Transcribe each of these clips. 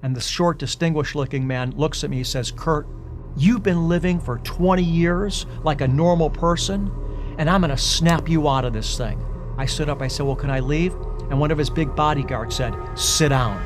And the short, distinguished-looking man looks at me and says, "Kirt, you've been living for 20 years like a normal person, and I'm going to snap you out of this thing." I stood up, I said, "Well, can I leave?" And one of his big bodyguards said, "Sit down."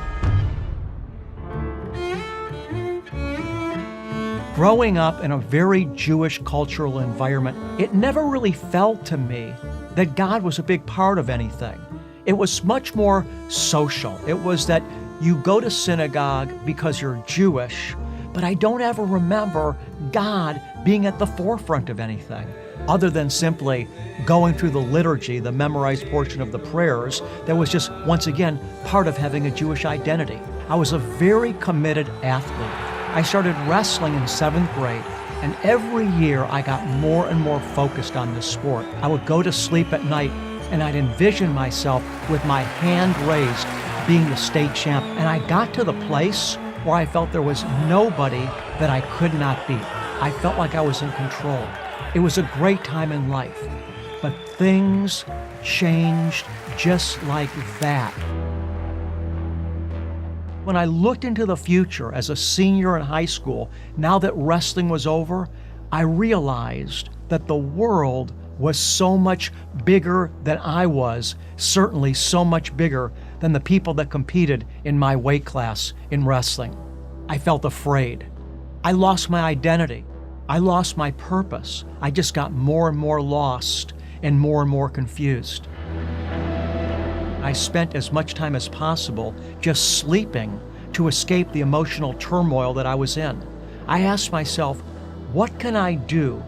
Growing up in a very Jewish cultural environment, it never really felt to me that God was a big part of anything. It was much more social. It was that you go to synagogue because you're Jewish, but I don't ever remember God being at the forefront of anything, other than simply going through the liturgy, the memorized portion of the prayers, that was just, once again, part of having a Jewish identity. I was a very committed athlete. I started wrestling in 7th grade, and every year I got more and more focused on this sport. I would go to sleep at night, and I'd envision myself with my hand raised being the state champ, and I got to the place where I felt there was nobody that I could not beat. I felt like I was in control. It was a great time in life, but things changed just like that. When I looked into the future as a senior in high school, now that wrestling was over, I realized that the world was so much bigger than I was, certainly so much bigger than the people that competed in my weight class in wrestling. I felt afraid. I lost my identity. I lost my purpose. I just got more and more lost and more confused. I spent as much time as possible just sleeping to escape the emotional turmoil that I was in. I asked myself, what can I do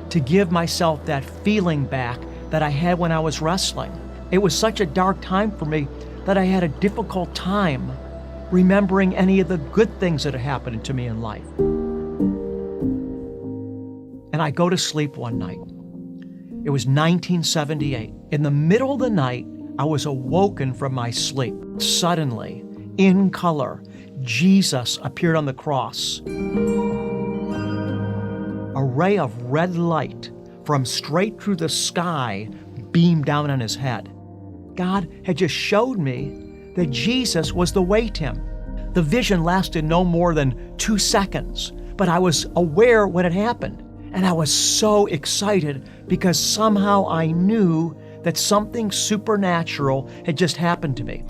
to give myself that feeling back that I had when I was wrestling? It was such a dark time for me that I had a difficult time remembering any of the good things that had happened to me in life. And I go to sleep one night. It was 1978. In the middle of the night, I was awoken from my sleep. Suddenly, in color, Jesus appeared on the cross. A ray of red light from straight through the sky beamed down on his head. God had just showed me that Jesus was the way to him. The vision lasted no more than 2 seconds, but I was aware what had happened. And I was so excited because somehow I knew that something supernatural had just happened to me.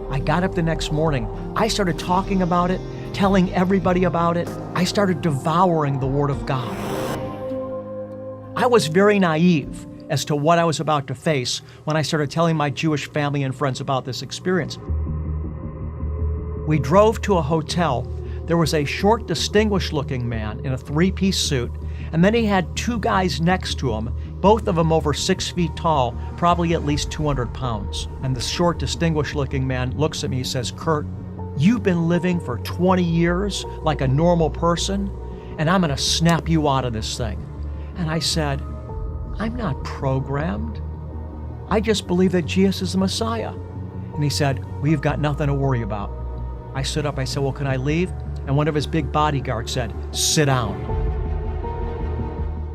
I got up the next morning. I started talking about it, telling everybody about it. I started devouring the Word of God. I was very naive as to what I was about to face when I started telling my Jewish family and friends about this experience. We drove to a hotel. There was a short, distinguished-looking man in a 3-piece suit, and then he had 2 guys next to him, both of them over 6 feet tall, probably at least 200 pounds. And the short, distinguished-looking man looks at me and says, "Kirt, you've been living for 20 years like a normal person, and I'm going to snap you out of this thing." And I said, "I'm not programmed. I just believe that Jesus is the Messiah." And he said, "Well, you've got nothing to worry about." I stood up, I said, "Well, can I leave?" And one of his big bodyguards said, "Sit down."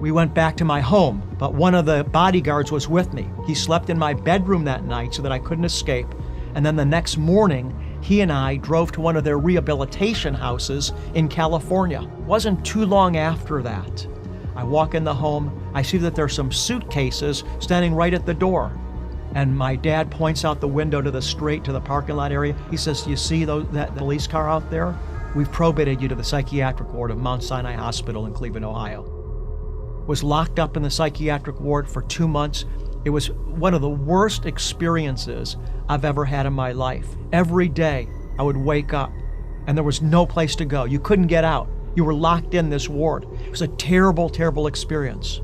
We went back to my home, but one of the bodyguards was with me. He slept in my bedroom that night so that I couldn't escape. And then the next morning, he and I drove to one of their rehabilitation houses in California. It wasn't too long after that. I walk in the home, I see that there's some suitcases standing right at the door. And my dad points out the window to the street, to the parking lot area. He says, "Do you see that police car out there? We've probated you to the psychiatric ward of Mount Sinai Hospital in Cleveland, Ohio." Was locked up in the psychiatric ward for 2 months. It was one of the worst experiences I've ever had in my life. Every day I would wake up and there was no place to go. You couldn't get out. You were locked in this ward. It was a terrible, terrible experience.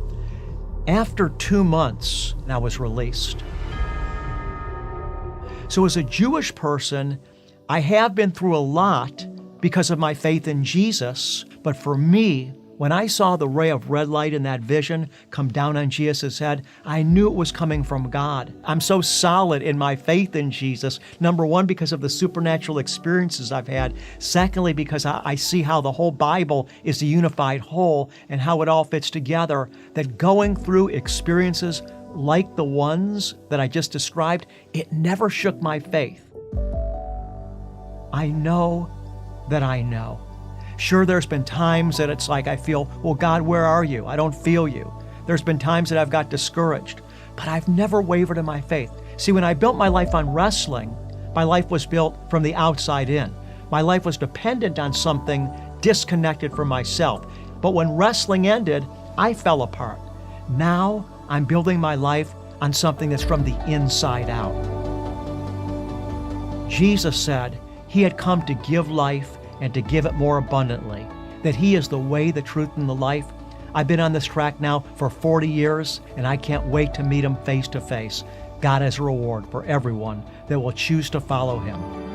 After 2 months, I was released. So as a Jewish person, I have been through a lot because of my faith in Jesus, but for me, when I saw the ray of red light in that vision come down on Jesus' head, I knew it was coming from God. I'm so solid in my faith in Jesus, number one, because of the supernatural experiences I've had. Secondly, because I see how the whole Bible is a unified whole and how it all fits together, that going through experiences like the ones that I just described, it never shook my faith. I know that I know. Sure, there's been times that it's like I feel, well, God, where are you? I don't feel you. There's been times that I've got discouraged, but I've never wavered in my faith. See, when I built my life on wrestling, my life was built from the outside in. My life was dependent on something disconnected from myself. But when wrestling ended, I fell apart. Now I'm building my life on something that's from the inside out. Jesus said He had come to give life and to give it more abundantly, that He is the way, the truth, and the life. I've been on this track now for 40 years, and I can't wait to meet Him face to face. God has a reward for everyone that will choose to follow Him.